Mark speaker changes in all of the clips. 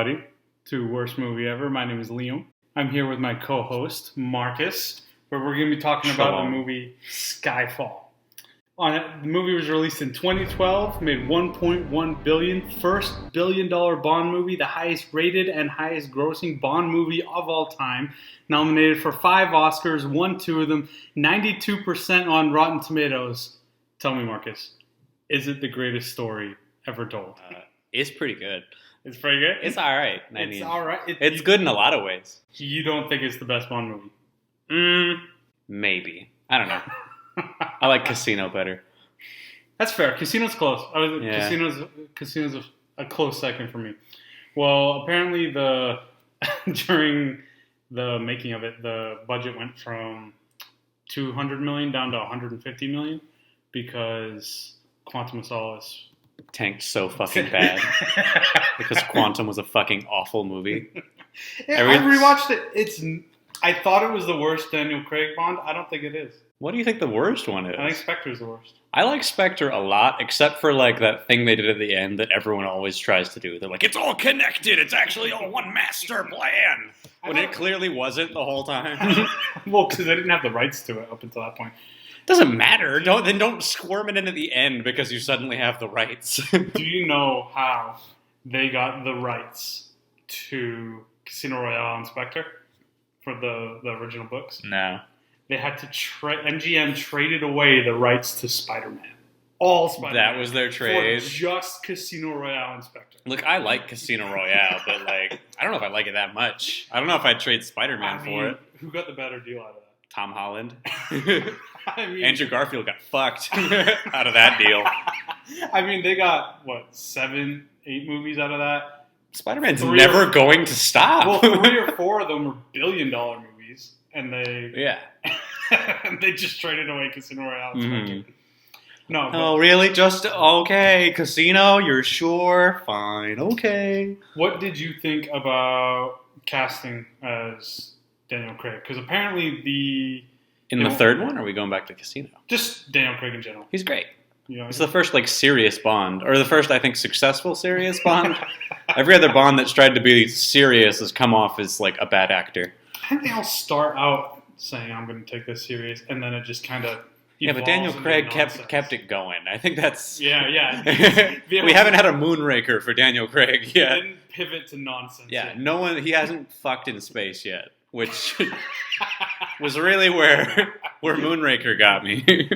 Speaker 1: everybody, to Worst Movie Ever. My name is Liam. I'm here with my co-host, Marcus, where we're going to be talking about the movie Skyfall. The movie was released in 2012, made $1.1 billion, first billion-dollar Bond movie, the highest rated and highest grossing Bond movie of all time, nominated for 5 Oscars, won 2 of them, 92% on Rotten Tomatoes. Tell me, Marcus, is it the greatest story ever told?
Speaker 2: It's pretty good.
Speaker 1: It's pretty good?
Speaker 2: It's all right.
Speaker 1: It's all right.
Speaker 2: It's good in a lot of ways.
Speaker 1: You don't think it's the best Bond movie?
Speaker 2: Maybe. I don't know. I like Casino better.
Speaker 1: That's fair. Casino's close. Casino's a close second for me. Well, apparently during the making of it, the budget went from $200 million down to $150 million because Quantum of Solace
Speaker 2: tanked so fucking bad because Quantum was a fucking awful movie.
Speaker 1: I rewatched it. I thought it was the worst Daniel Craig Bond. I don't think it is.
Speaker 2: What do you think the worst one is?
Speaker 1: I think Spectre's the worst.
Speaker 2: I like Spectre a lot, except for like that thing they did at the end that everyone always tries to do. They're like, it's all connected. It's actually all one master plan. When it clearly wasn't the whole time.
Speaker 1: Well, because they didn't have the rights to it up until that point.
Speaker 2: Doesn't matter. Don't squirm it into the end because you suddenly have the rights.
Speaker 1: Do you know how they got the rights to Casino Royale and Spectre for the original books?
Speaker 2: No.
Speaker 1: They had to MGM traded away the rights to Spider-Man. All Spider-Man.
Speaker 2: That was their trade.
Speaker 1: For just Casino Royale and Spectre.
Speaker 2: Look, I like Casino Royale, but like, I don't know if I like it that much. I don't know if I'd trade Spider-Man for it.
Speaker 1: Who got the better deal out of that?
Speaker 2: Tom Holland. Andrew Garfield got fucked out of that deal.
Speaker 1: I mean, they got, 7, 8 movies out of that?
Speaker 2: Spider-Man's never going to stop.
Speaker 1: Well, 3 or 4 of them were billion-dollar movies, and they they just traded away Casino Royale. Mm-hmm. No.
Speaker 2: Oh, really? Just okay, Casino? You're sure? Fine. Okay.
Speaker 1: What did you think about casting as Daniel Craig? Because apparently
Speaker 2: in the third one, or are we going back to Casino?
Speaker 1: Just Daniel Craig in general.
Speaker 2: He's great. It's the first serious Bond, or the first, I think, successful serious Bond. Every other Bond that's tried to be serious has come off as like a bad actor.
Speaker 1: I think they all start out saying, "I'm going to take this serious," and then it just kind of
Speaker 2: but Daniel Craig kept it going. I think that's
Speaker 1: We
Speaker 2: haven't had a Moonraker for Daniel Craig yet.
Speaker 1: He didn't pivot to nonsense.
Speaker 2: Yeah, no one. He hasn't fucked in space yet, which was really where Moonraker got me.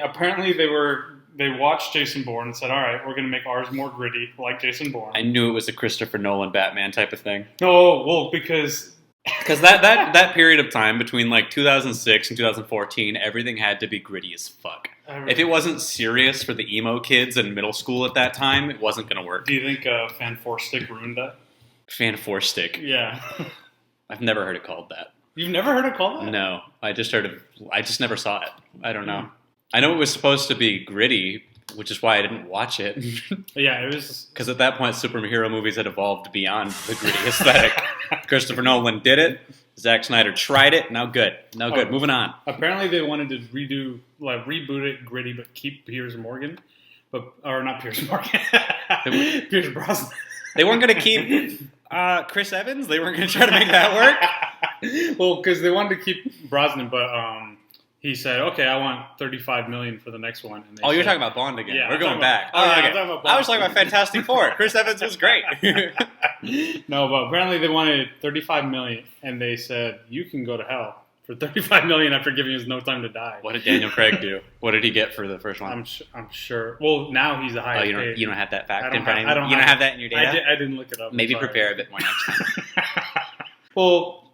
Speaker 1: Apparently they watched Jason Bourne and said, all right, we're going to make ours more gritty, like Jason Bourne.
Speaker 2: I knew it was a Christopher Nolan Batman type of thing.
Speaker 1: No, well, because
Speaker 2: that period of time between like 2006 and 2014, everything had to be gritty as fuck. If it wasn't serious for the emo kids in middle school at that time, it wasn't going to work.
Speaker 1: Do you think Fan 4 Stick ruined that?
Speaker 2: Fan 4 Stick?
Speaker 1: Yeah.
Speaker 2: I've never heard it called that.
Speaker 1: You've never heard it called that?
Speaker 2: No. I just never saw it. I don't know. I know it was supposed to be gritty, which is why I didn't watch it.
Speaker 1: Yeah, it was...
Speaker 2: Because at that point, superhero movies had evolved beyond the gritty aesthetic. Christopher Nolan did it. Zack Snyder tried it. Now good. Moving on.
Speaker 1: Apparently they wanted to reboot it gritty, but keep Piers Morgan. Not Piers Morgan. Piers Brosnan.
Speaker 2: They weren't going to keep Chris Evans? They weren't going to try to make that work?
Speaker 1: Well, because they wanted to keep Brosnan, but... he said, okay, I want $35 million for the next one. And
Speaker 2: you're talking about Bond again.
Speaker 1: Yeah,
Speaker 2: we're going back.
Speaker 1: Okay.
Speaker 2: I was talking about Fantastic Four. Chris Evans was great.
Speaker 1: No, but apparently they wanted $35 million, and they said, you can go to hell for $35 million after giving us No Time to Die.
Speaker 2: What did Daniel Craig do? What did he get for the first one?
Speaker 1: I'm sure. Well, now he's the highest paid.
Speaker 2: You don't have that fact in front of you?
Speaker 1: You
Speaker 2: don't have that in your data?
Speaker 1: I didn't look it up.
Speaker 2: Maybe prepare a bit more next time.
Speaker 1: Well...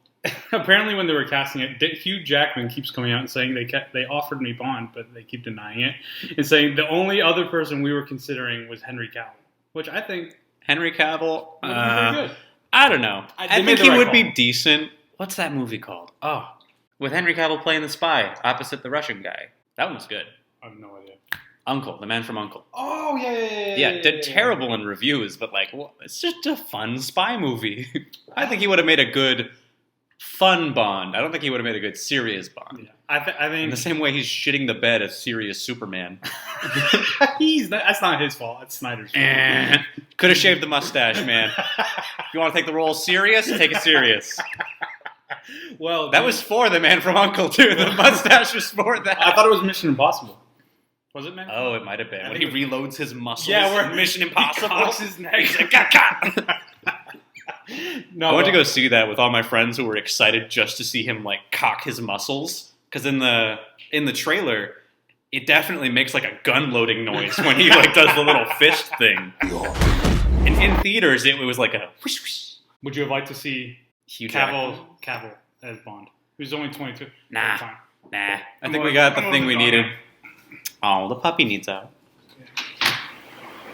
Speaker 1: Apparently, when they were casting it, Hugh Jackman keeps coming out and saying they offered me Bond, but they keep denying it, and saying the only other person we were considering was Henry Cavill, which I think
Speaker 2: Henry Cavill
Speaker 1: would be pretty good.
Speaker 2: I don't know. I think he would be decent. What's that movie called? Oh, with Henry Cavill playing the spy opposite the Russian guy. That one was good.
Speaker 1: I have no idea.
Speaker 2: Uncle, the man from Uncle.
Speaker 1: Oh yeah.
Speaker 2: Yeah, did terrible in reviews, but it's just a fun spy movie. I think he would have made a good fun Bond. I don't think he would have made a good serious Bond.
Speaker 1: Yeah. I think
Speaker 2: in the same way he's shitting the bed as serious Superman.
Speaker 1: That's not his fault. It's Snyder's fault.
Speaker 2: Could have shaved the mustache, man. If you want to take the role serious, take it serious.
Speaker 1: Well,
Speaker 2: that was for the Man from U.N.C.L.E. too. The mustache was for that.
Speaker 1: I thought it was Mission Impossible. Was it, man?
Speaker 2: Oh, it might have been. When he reloads his muscles.
Speaker 1: Yeah, we're
Speaker 2: Mission Impossible.
Speaker 1: He cocks his neck.
Speaker 2: He's like, No, I went to go see that with all my friends who were excited just to see him like cock his muscles. Because in the trailer, it definitely makes like a gun loading noise when he like does the little fist thing. And in theaters, it was like a whoosh whoosh.
Speaker 1: Would you have liked to see Cavill as Bond? He was only 22.
Speaker 2: Nah. I think we got the thing we needed. Oh, the puppy needs out.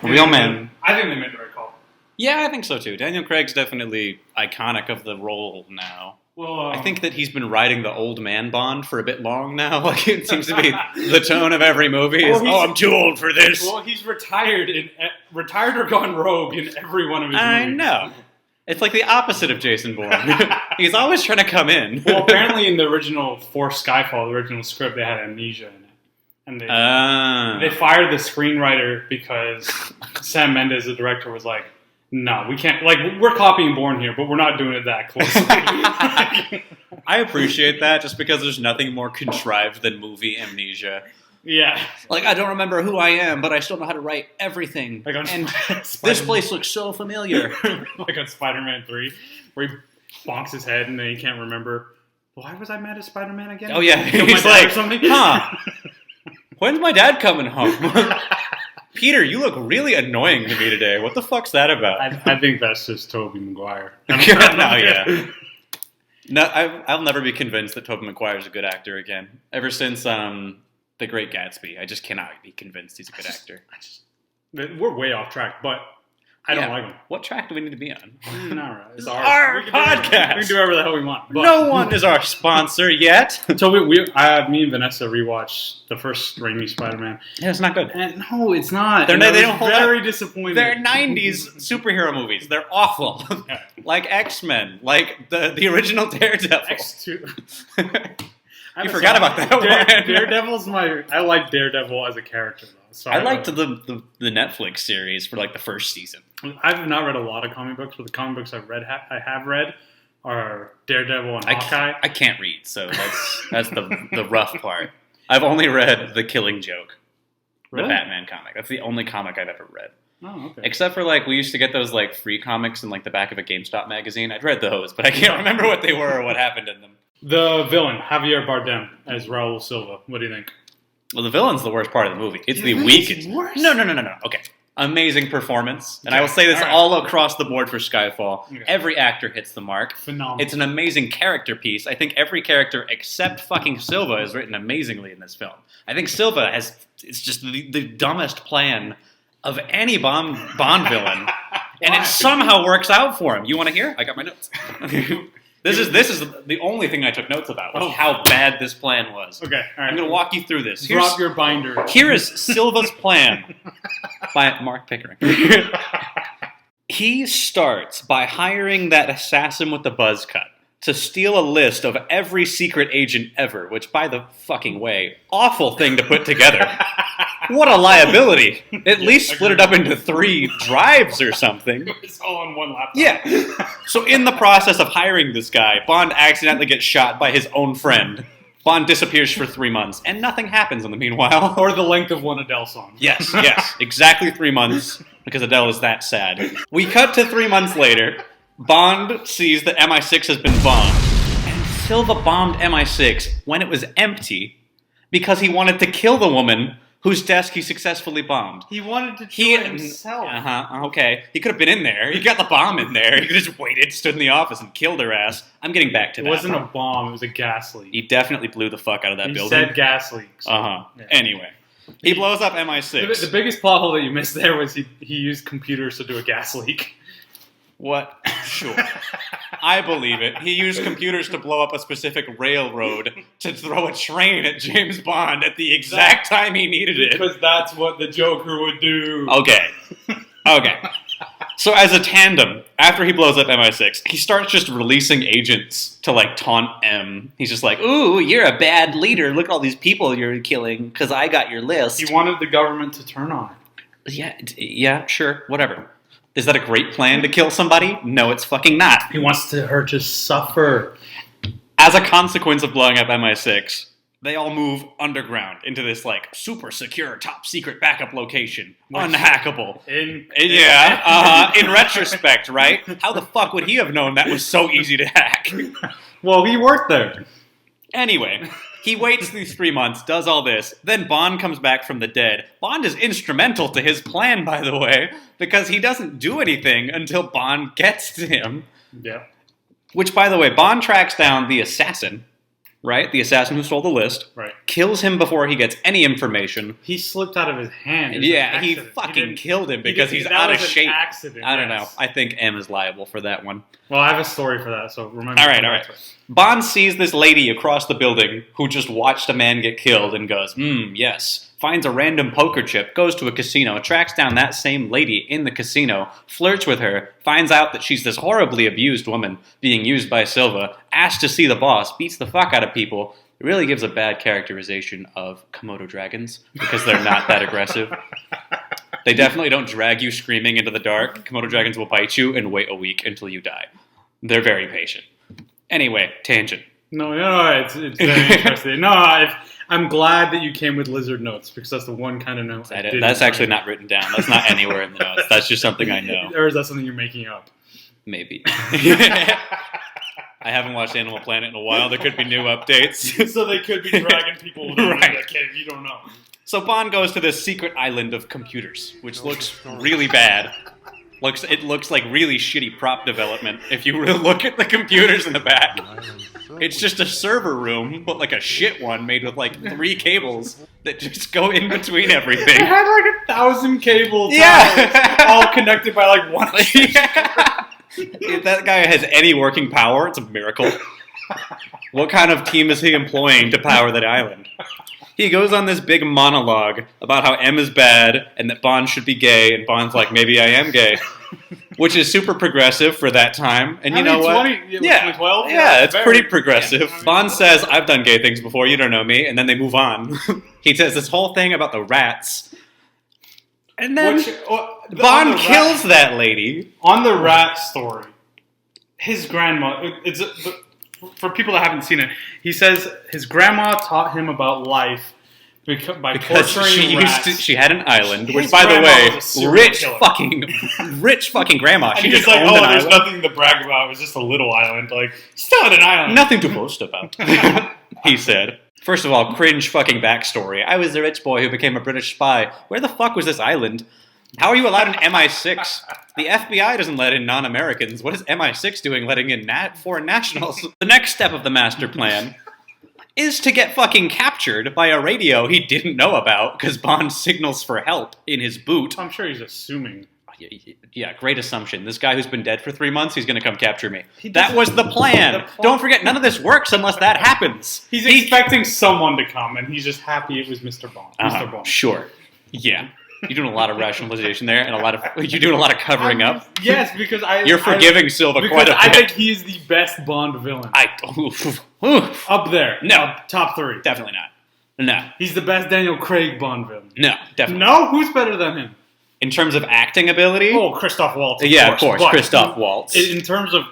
Speaker 2: Real man.
Speaker 1: I think they made the right call.
Speaker 2: Yeah, I think so too. Daniel Craig's definitely iconic of the role now.
Speaker 1: Well,
Speaker 2: I think that he's been riding the old man Bond for a bit long now. Like it seems to be the tone of every movie. I'm too old for this.
Speaker 1: Well, he's retired or gone rogue in every one of his movies.
Speaker 2: I know. It's like the opposite of Jason Bourne. He's always trying to come in.
Speaker 1: Well, apparently in the original for Skyfall, the original script, they had amnesia in it. And they fired the screenwriter because Sam Mendes, the director, was like, no, we can't. Like, we're copying Bourne here, but we're not doing it that closely.
Speaker 2: I appreciate that just because there's nothing more contrived than movie amnesia.
Speaker 1: Yeah.
Speaker 2: Like, I don't remember who I am, but I still know how to write everything.
Speaker 1: Like
Speaker 2: and this place looks so familiar.
Speaker 1: Like on Spider-Man 3, where he bonks his head and then he can't remember, why was I mad at Spider-Man again?
Speaker 2: Oh, yeah. He's like, huh. When's my dad coming home? Peter, you look really annoying to me today. What the fuck's that about?
Speaker 1: I think that's just Tobey Maguire.
Speaker 2: No, I'll never be convinced that Tobey Maguire's a good actor again. Ever since The Great Gatsby, I just cannot be convinced he's a good actor.
Speaker 1: We're way off track, but I don't like him.
Speaker 2: What track do we need to be on?
Speaker 1: All right. It's
Speaker 2: our podcast.
Speaker 1: We can do whatever the hell we want. But
Speaker 2: no one is our sponsor yet.
Speaker 1: Toby, me and Vanessa rewatched the first Raimi Spider-Man.
Speaker 2: Yeah, it's not good.
Speaker 1: And no, it's not.
Speaker 2: They don't hold
Speaker 1: very
Speaker 2: up.
Speaker 1: Disappointing.
Speaker 2: They're 90s superhero movies. They're awful.
Speaker 1: Yeah.
Speaker 2: Like X-Men. Like the original Daredevil.
Speaker 1: X2.
Speaker 2: You forgot about that one.
Speaker 1: Daredevil's I like Daredevil as a character, though. So
Speaker 2: I liked the Netflix series for like the first season.
Speaker 1: I've not read a lot of comic books, but the comic books I have read are Daredevil and Hawkeye.
Speaker 2: I can't read, so that's the rough part. I've only read The Killing Joke, the Batman comic. That's the only comic I've ever read.
Speaker 1: Oh, okay.
Speaker 2: Except for like we used to get those like free comics in like the back of a GameStop magazine. I'd read those, but I can't remember what they were or what happened in them.
Speaker 1: The villain, Javier Bardem as Raul Silva. What do you think?
Speaker 2: Well, the villain's the worst part of the movie. It's the weakest. No. Okay. Amazing performance. And I will say this all across the board for Skyfall. Okay. Every actor hits the mark.
Speaker 1: Phenomenal.
Speaker 2: It's an amazing character piece. I think every character except fucking Silva is written amazingly in this film. I think Silva it's just the dumbest plan of any Bond villain. And it somehow works out for him. You want to hear? I got my notes. This is the only thing I took notes about, was how bad this plan was.
Speaker 1: Okay, all right.
Speaker 2: I'm going to walk you through this.
Speaker 1: Drop your binder.
Speaker 2: Here is Silva's plan by Mark Pickering. He starts by hiring that assassin with the buzz cut to steal a list of every secret agent ever, which, by the fucking way, awful thing to put together. What a liability. At least split it up into 3 drives or something.
Speaker 1: It's all on one laptop.
Speaker 2: Yeah. So in the process of hiring this guy, Bond accidentally gets shot by his own friend. Bond disappears for 3 months, and nothing happens in the meanwhile.
Speaker 1: Or the length of one Adele song.
Speaker 2: Yes. Exactly 3 months, because Adele is that sad. We cut to 3 months later. Bond sees that MI6 has been bombed. And Silva bombed MI6 when it was empty because he wanted to kill the woman whose desk he successfully bombed.
Speaker 1: He wanted to kill himself.
Speaker 2: Okay. He could have been in there. He got the bomb in there. He could have just waited, stood in the office, and killed her ass. I'm getting back to that.
Speaker 1: It wasn't a bomb. It was a gas leak.
Speaker 2: He definitely blew the fuck out of that building.
Speaker 1: He said gas leaks.
Speaker 2: Yeah. Anyway. He blows up MI6.
Speaker 1: The biggest plot hole that you missed there was he used computers to do a gas leak.
Speaker 2: What? Sure. I believe it. He used computers to blow up a specific railroad to throw a train at James Bond at the exact time he needed it.
Speaker 1: Because that's what the Joker would do.
Speaker 2: Okay. So as a tandem, after he blows up MI6, he starts just releasing agents to, like, taunt M. He's just like, ooh, you're a bad leader. Look at all these people you're killing because I got your list.
Speaker 1: He wanted the government to turn on
Speaker 2: it. Yeah, sure, whatever. Is that a great plan to kill somebody? No, it's fucking not.
Speaker 1: He wants her to suffer.
Speaker 2: As a consequence of blowing up MI6, they all move underground into this, like, super secure, top secret backup location. Unhackable. In retrospect, right? How the fuck would he have known that was so easy to hack?
Speaker 1: Well, he worked there.
Speaker 2: Anyway, he waits these 3 months, does all this, then Bond comes back from the dead. Bond is instrumental to his plan, by the way, because he doesn't do anything until Bond gets to him.
Speaker 1: Yeah.
Speaker 2: Which, by the way, Bond tracks down the assassin, right? The assassin who stole the list.
Speaker 1: Right.
Speaker 2: Kills him before he gets any information.
Speaker 1: He slipped out of his hand.
Speaker 2: Yeah, he fucking killed him because he's out of shape.
Speaker 1: Accident,
Speaker 2: I don't know. I think M is liable for that one.
Speaker 1: Well, I have a story for that, so remember.
Speaker 2: All right. Bond sees this lady across the building who just watched a man get killed and goes, yes. Finds a random poker chip, goes to a casino, tracks down that same lady in the casino, flirts with her, finds out that she's this horribly abused woman being used by Silva, asks to see the boss, beats the fuck out of people. It really gives a bad characterization of Komodo dragons because they're not that aggressive. They definitely don't drag you screaming into the dark. Komodo dragons will bite you and wait a week until you die. They're very patient. Anyway, tangent.
Speaker 1: No, it's very interesting. No, I'm glad that you came with lizard notes because that's the one kind of note.
Speaker 2: That's actually not written down. That's not anywhere in the notes. That's just something I know.
Speaker 1: Or is that something you're making up?
Speaker 2: Maybe. I haven't watched Animal Planet in a while. There could be new updates.
Speaker 1: So they could be dragging people right. That cave. You don't know.
Speaker 2: So Bond goes to this secret island of computers, which looks really bad. It looks like really shitty prop development. If you really look at the computers in the back, it's just a server room, but like a shit one made with like 3 cables that just go in between everything.
Speaker 1: It had like 1,000 cables, all connected by like one.
Speaker 2: If that guy has any working power, it's a miracle. What kind of team is he employing to power that island? He goes on this big monologue about how M is bad and that Bond should be gay, and Bond's like, maybe I am gay. Which is super progressive for that time. And you know what?
Speaker 1: 2012?
Speaker 2: Yeah, it's pretty progressive. Yeah. Bond says, I've done gay things before, you don't know me, and then they move on. He says this whole thing about the rats. And then Bond kills that lady.
Speaker 1: On the rat story, his grandma, for people that haven't seen it, he says his grandma taught him about life because
Speaker 2: she had an island, which, by the way, rich fucking grandma.
Speaker 1: She just owned an island. There's nothing to brag about. It was just a little island. Like, still had an island.
Speaker 2: Nothing to boast about, he said. First of all, cringe fucking backstory. I was the rich boy who became a British spy. Where the fuck was this island? How are you allowed in MI6? The FBI doesn't let in non-Americans. What is MI6 doing letting in foreign nationals? The next step of the master plan is to get fucking captured by a radio he didn't know about because Bond signals for help in his boot.
Speaker 1: I'm sure he's assuming.
Speaker 2: Yeah, great assumption. This guy who's been dead for 3 months, he's going to come capture me. That was the plan. Don't forget, none of this works unless that happens.
Speaker 1: He's expecting someone to come, and he's just happy it was Mr. Bond. Mr. Bond.
Speaker 2: Sure. Yeah. You're doing a lot of rationalization there, and you're doing a lot of covering up.
Speaker 1: Yes, because
Speaker 2: you're forgiving Silva quite a bit.
Speaker 1: I think he's the best Bond villain. Up there.
Speaker 2: No.
Speaker 1: Top 3.
Speaker 2: Definitely not. No.
Speaker 1: He's the best Daniel Craig Bond villain.
Speaker 2: No, definitely.
Speaker 1: No? Who's better than him?
Speaker 2: In terms of acting ability?
Speaker 1: Oh, Christoph Waltz.
Speaker 2: Of course, Christoph Waltz.
Speaker 1: In terms of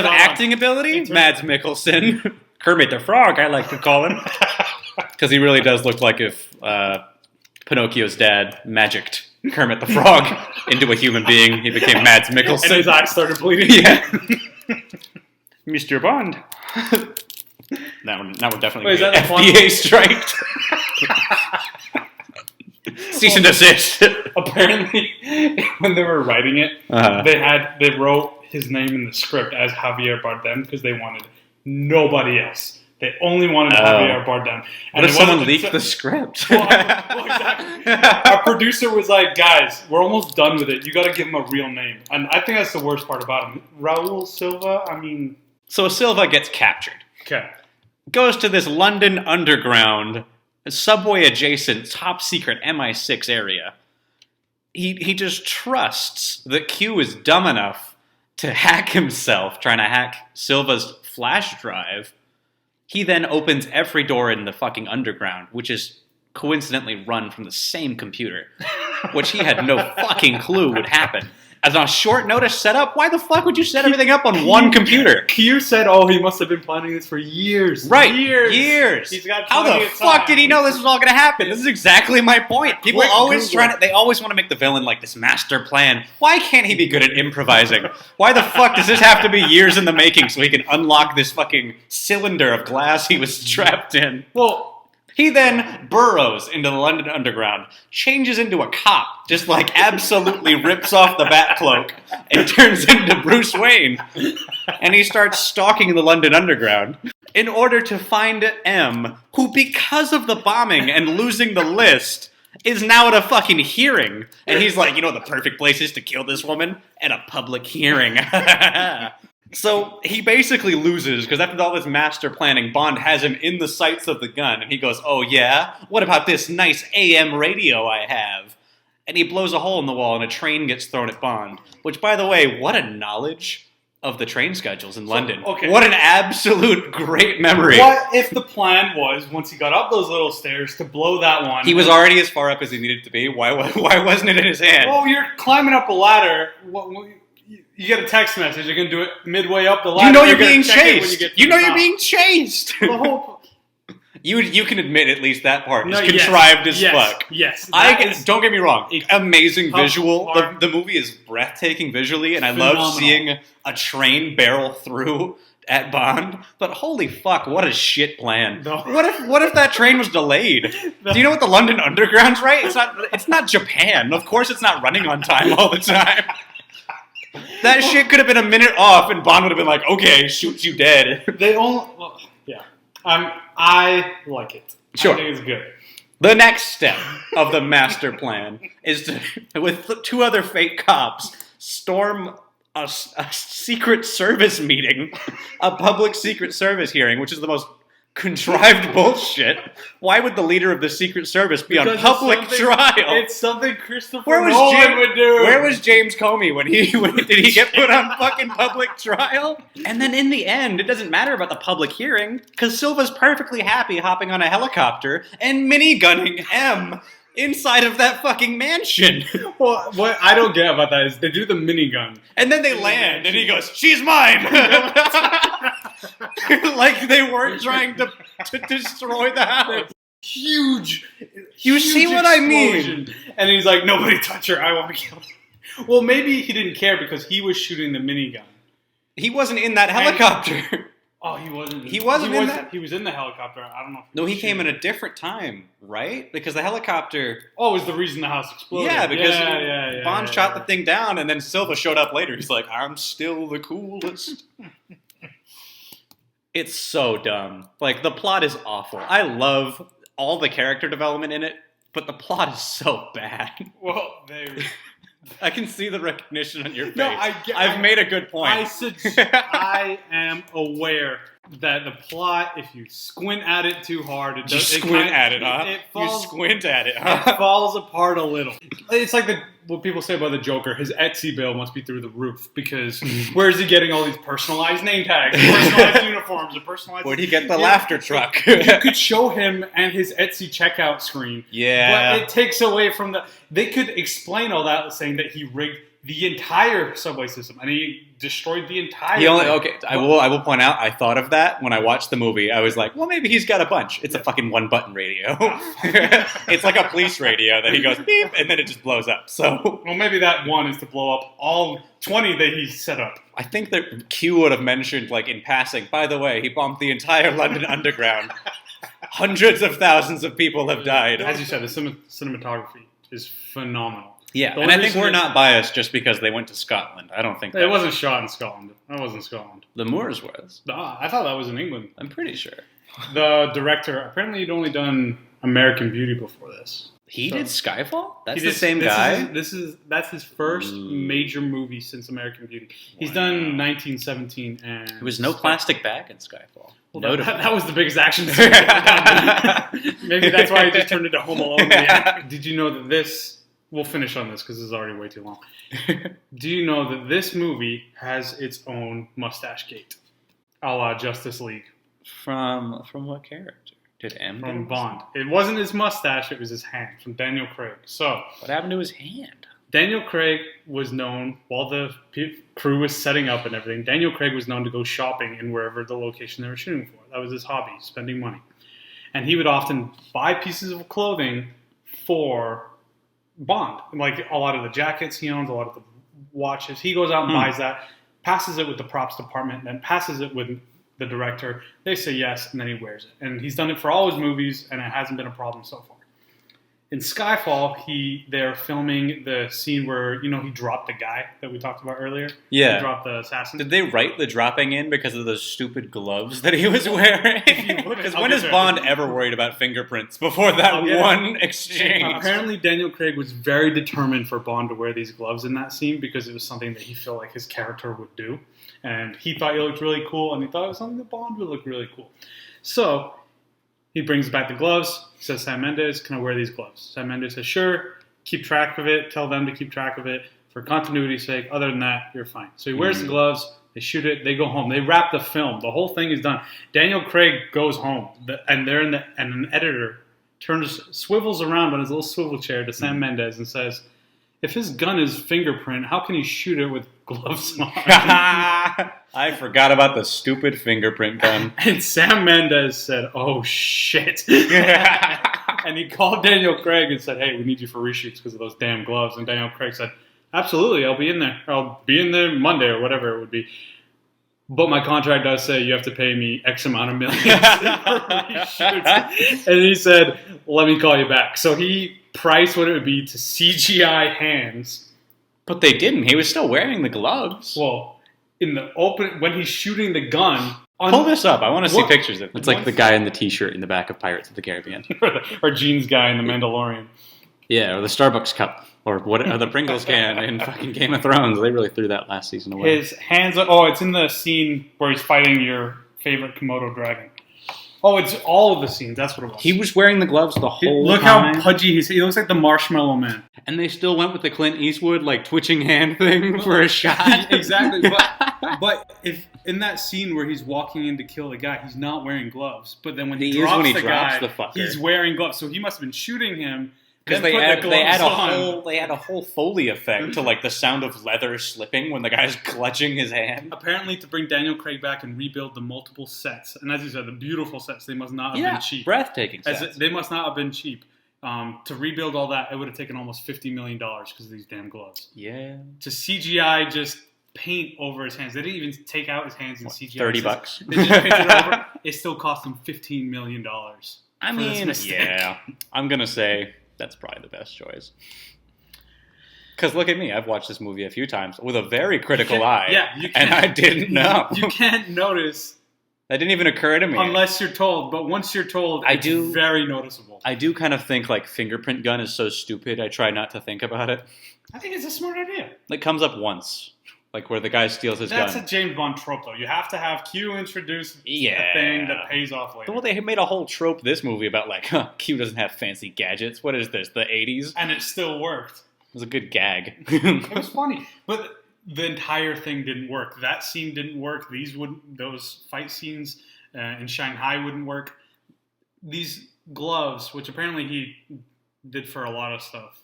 Speaker 2: acting ability, Mads Mikkelsen. Kermit the Frog, I like to call him. Because he really does look like if Pinocchio's dad magicked Kermit the Frog into a human being. He became Mads Mikkelsen.
Speaker 1: And his eyes started bleeding.
Speaker 2: Yeah. Mr. Bond. That would definitely be an FDA strike. Cease and desist.
Speaker 1: Apparently, when they were writing it, they wrote his name in the script as Javier Bardem because they wanted nobody else. They only wanted Javier Bardem.
Speaker 2: And what if someone leaked the script?
Speaker 1: Well, exactly. Our producer was like, guys, we're almost done with it. You got to give him a real name. And I think that's the worst part about him. Raul Silva,
Speaker 2: So Silva gets captured.
Speaker 1: Okay.
Speaker 2: Goes to this London underground, subway-adjacent, top-secret MI6 area. he just trusts that Q is dumb enough to hack himself, trying to hack Silva's flash drive. He then opens every door in the fucking underground, which is coincidentally run from the same computer, which he had no fucking clue would happen. As on a short notice setup, why the fuck would you set everything up on one computer?
Speaker 1: Q said, "Oh, he must have been planning this for years."
Speaker 2: Right,
Speaker 1: years. He's got
Speaker 2: How the fuck did he know this was all going to happen? This is exactly my point. People always they always want to make the villain like this master plan. Why can't he be good at improvising? Why the fuck does this have to be years in the making so he can unlock this fucking cylinder of glass he was trapped in?
Speaker 1: Well,
Speaker 2: he then burrows into the London Underground, changes into a cop, just like absolutely rips off the bat cloak, and turns into Bruce Wayne. And he starts stalking the London Underground in order to find M, who, because of the bombing and losing the list, is now at a fucking hearing. And he's like, the perfect place is to kill this woman? At a public hearing. So he basically loses, because after all this master planning, Bond has him in the sights of the gun, and he goes, "Oh yeah? What about this nice AM radio I have?" And he blows a hole in the wall, and a train gets thrown at Bond. Which, by the way, what a knowledge of the train schedules in London. Okay. What an absolute great memory.
Speaker 1: What if the plan was, once he got up those little stairs, to blow that one?
Speaker 2: He was already as far up as he needed to be. Why wasn't it in his hand?
Speaker 1: Well, you're climbing up a ladder. You get a text message. You're going to do it midway up the ladder.
Speaker 2: You know you're being chased. You're being chased.
Speaker 1: The whole...
Speaker 2: You can admit at least that part is contrived as fuck.
Speaker 1: Yes.
Speaker 2: Don't get me wrong. Amazing visual. The movie is breathtaking visually, and I love seeing a train barrel through at Bond. But holy fuck, what a shit plan. No. What if that train was delayed? Do you know what the London Underground's right? It's not Japan. Of course it's not running on time all the time. That shit could have been a minute off, and Bond would have been like, "Okay, shoot you dead."
Speaker 1: I like it.
Speaker 2: Sure.
Speaker 1: I think it's good.
Speaker 2: The next step of the master plan is to, with two other fake cops, storm a secret service meeting, a public secret service hearing, which is the most contrived bullshit. Why would the leader of the Secret Service be on public trial?
Speaker 1: It's something Christopher Nolan would do.
Speaker 2: Where was James Comey when did he get put on fucking public trial? And then in the end, it doesn't matter about the public hearing, because Silva's perfectly happy hopping on a helicopter and minigunning M inside of that fucking mansion.
Speaker 1: Well, what I don't get about that is they do the minigun.
Speaker 2: And then they land, and he goes, "She's mine!" Like they weren't trying to destroy the house.
Speaker 1: Huge.
Speaker 2: You see what I mean?
Speaker 1: And he's like, "Nobody touch her. I want to kill her." Well, maybe he didn't care because he was shooting the minigun.
Speaker 2: He wasn't in that helicopter.
Speaker 1: Oh, he wasn't.
Speaker 2: He wasn't in that?
Speaker 1: He was in the helicopter. I don't know.
Speaker 2: No, he came in a different time, right? Because the helicopter...
Speaker 1: Oh, was the reason the house exploded.
Speaker 2: Yeah, because Bond shot the thing down, and then Silva showed up later. He's like, "I'm still the coolest." It's so dumb. Like, the plot is awful. I love all the character development in it, but the plot is so bad.
Speaker 1: Well,
Speaker 2: I can see the recognition on your face.
Speaker 1: No,
Speaker 2: I've made a good point.
Speaker 1: I am aware that the plot, if you squint at it too hard, it does.
Speaker 2: You squint at it,
Speaker 1: It falls apart a little. It's like what people say about the Joker. His Etsy bill must be through the roof because where is he getting all these personalized name tags, personalized uniforms, and personalized?
Speaker 2: Where'd he get the laughter truck?
Speaker 1: You could show him and his Etsy checkout screen.
Speaker 2: Yeah,
Speaker 1: but it takes away from the. They could explain all that, saying that he rigged the entire subway system and he destroyed the entire.
Speaker 2: I will point out. I thought of that when I watched the movie. I was like, well, maybe he's got a bunch. It's a fucking one-button radio. It's like a police radio that he goes beep and then it just blows up. So,
Speaker 1: well, maybe that one is to blow up all 20 that he set up.
Speaker 2: I think that Q would have mentioned, like in passing, by the way, he bombed the entire London Underground. Hundreds of thousands of people have died.
Speaker 1: As you said, the cinematography is phenomenal.
Speaker 2: Yeah, and I think we're not biased just because they went to Scotland. I don't think
Speaker 1: it wasn't shot in Scotland. That wasn't Scotland.
Speaker 2: The Moors was.
Speaker 1: I thought that was in England.
Speaker 2: I'm pretty sure.
Speaker 1: The director, apparently he'd only done American Beauty before this.
Speaker 2: He did Skyfall? That's the same guy?
Speaker 1: That's his first major movie since American Beauty. He's done 1917 and...
Speaker 2: There was no plastic bag in Skyfall.
Speaker 1: Well, that was the biggest action scene. Maybe that's why he just turned into Home Alone. Did you know that this we'll finish on this because this is already way too long. Do you know that this movie has its own mustache gate, a la Justice League?
Speaker 2: From what character? Did M
Speaker 1: From Bond. It wasn't his mustache, it was his hand, from Daniel Craig. So,
Speaker 2: what happened to his hand?
Speaker 1: Daniel Craig was known, while the crew was setting up and everything, Daniel Craig was known to go shopping in wherever the location they were shooting for. That was his hobby, spending money. And he would often buy pieces of clothing for Bond. Like a lot of the jackets he owns, a lot of the watches. He goes out and buys that, passes it with the props department, then passes it with the director. They say yes, and then he wears it. And he's done it for all his movies, and it hasn't been a problem so far. In Skyfall, they're filming the scene where, he dropped the guy that we talked about earlier.
Speaker 2: Yeah.
Speaker 1: He dropped the assassin.
Speaker 2: Did they write the dropping in because of those stupid gloves that he was wearing? Because when has Bond ever worried about fingerprints before that one exchange?
Speaker 1: Apparently, Daniel Craig was very determined for Bond to wear these gloves in that scene because it was something that he felt like his character would do. And he thought he looked really cool, and he thought it was something that Bond would look really cool. So he brings back the gloves. He says, Sam Mendes, can I wear these gloves? Sam Mendes says, sure. Keep track of it. Tell them to keep track of it. For continuity's sake, other than that, you're fine. So he wears the gloves. They shoot it. They go home. They wrap the film. The whole thing is done. Daniel Craig goes home, and an editor swivels around on his little swivel chair to Sam Mendes and says, if his gun is fingerprint, how can he shoot it with gloves on?
Speaker 2: I forgot about the stupid fingerprint gun.
Speaker 1: And Sam Mendes said, oh, shit. And he called Daniel Craig and said, hey, we need you for reshoots because of those damn gloves. And Daniel Craig said, absolutely, I'll be in there. I'll be in there Monday or whatever it would be. But my contract does say you have to pay me X amount of millions for reshoots. And he said, let me call you back. So he priced what it would be to CGI hands.
Speaker 2: But they didn't. He was still wearing the gloves.
Speaker 1: Well, in the open, when he's shooting the gun...
Speaker 2: Pull this up. I want to see pictures of it.
Speaker 3: It's like the guy in the T-shirt in the back of Pirates of the Caribbean.
Speaker 1: Or Gene's guy in The Mandalorian.
Speaker 3: Yeah, or the Starbucks cup. Or the Pringles can in fucking Game of Thrones. They really threw that last season away.
Speaker 1: His hands... Oh, it's in the scene where he's fighting your favorite Komodo dragon. Oh, it's all of the scenes. That's what it was.
Speaker 2: He was wearing the gloves the whole
Speaker 1: Look
Speaker 2: time.
Speaker 1: how pudgy he's... He looks like the Marshmallow Man.
Speaker 3: And they still went with the Clint Eastwood, twitching hand thing for a shot.
Speaker 1: Exactly. But if in that scene where he's walking in to kill the guy, he's not wearing gloves. But then when he drops the guy, he's wearing gloves. So he must have been shooting him.
Speaker 2: Because they had a whole Foley effect to the sound of leather slipping when the guy's clutching his hand.
Speaker 1: Apparently, to bring Daniel Craig back and rebuild the multiple sets, and as you said, the beautiful sets, they must not have been cheap.
Speaker 2: Breathtaking sets.
Speaker 1: They must not have been cheap. To rebuild all that, it would have taken almost $50 million because of these damn gloves.
Speaker 2: Yeah.
Speaker 1: To CGI just paint over his hands. They didn't even take out his hands in CGI.
Speaker 2: $30.
Speaker 1: They just painted it over. It still cost them $15 million.
Speaker 2: I mean, yeah. I'm going to say... That's probably the best choice. Because look at me. I've watched this movie a few times with a very critical eye.
Speaker 1: Yeah, you can't,
Speaker 2: and I didn't know.
Speaker 1: You can't notice.
Speaker 2: That didn't even occur to me.
Speaker 1: Unless you're told. But once you're told, it's very noticeable.
Speaker 2: I do kind of think fingerprint gun is so stupid, I try not to think about it.
Speaker 1: I think it's a smart idea.
Speaker 2: It comes up once. Where the guy steals his gun.
Speaker 1: That's a James Bond trope, though. You have to have Q introduce a thing that pays off later.
Speaker 2: Well, they made a whole trope this movie about, Q doesn't have fancy gadgets. What is this, the 80s?
Speaker 1: And it still worked.
Speaker 2: It was a good gag.
Speaker 1: It was funny. But the entire thing didn't work. That scene didn't work. Those fight scenes in Shanghai wouldn't work. These gloves, which apparently he did for a lot of stuff,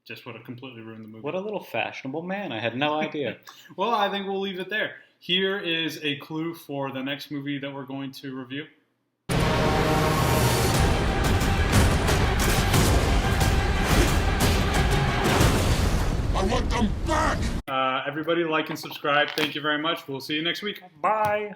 Speaker 1: just would have completely ruined the movie.
Speaker 2: What a little fashionable man. I had no idea.
Speaker 1: Well, I think we'll leave it there. Here is a clue for the next movie that we're going to review.
Speaker 4: I want them back!
Speaker 1: Everybody like and subscribe. Thank you very much. We'll see you next week.
Speaker 2: Bye.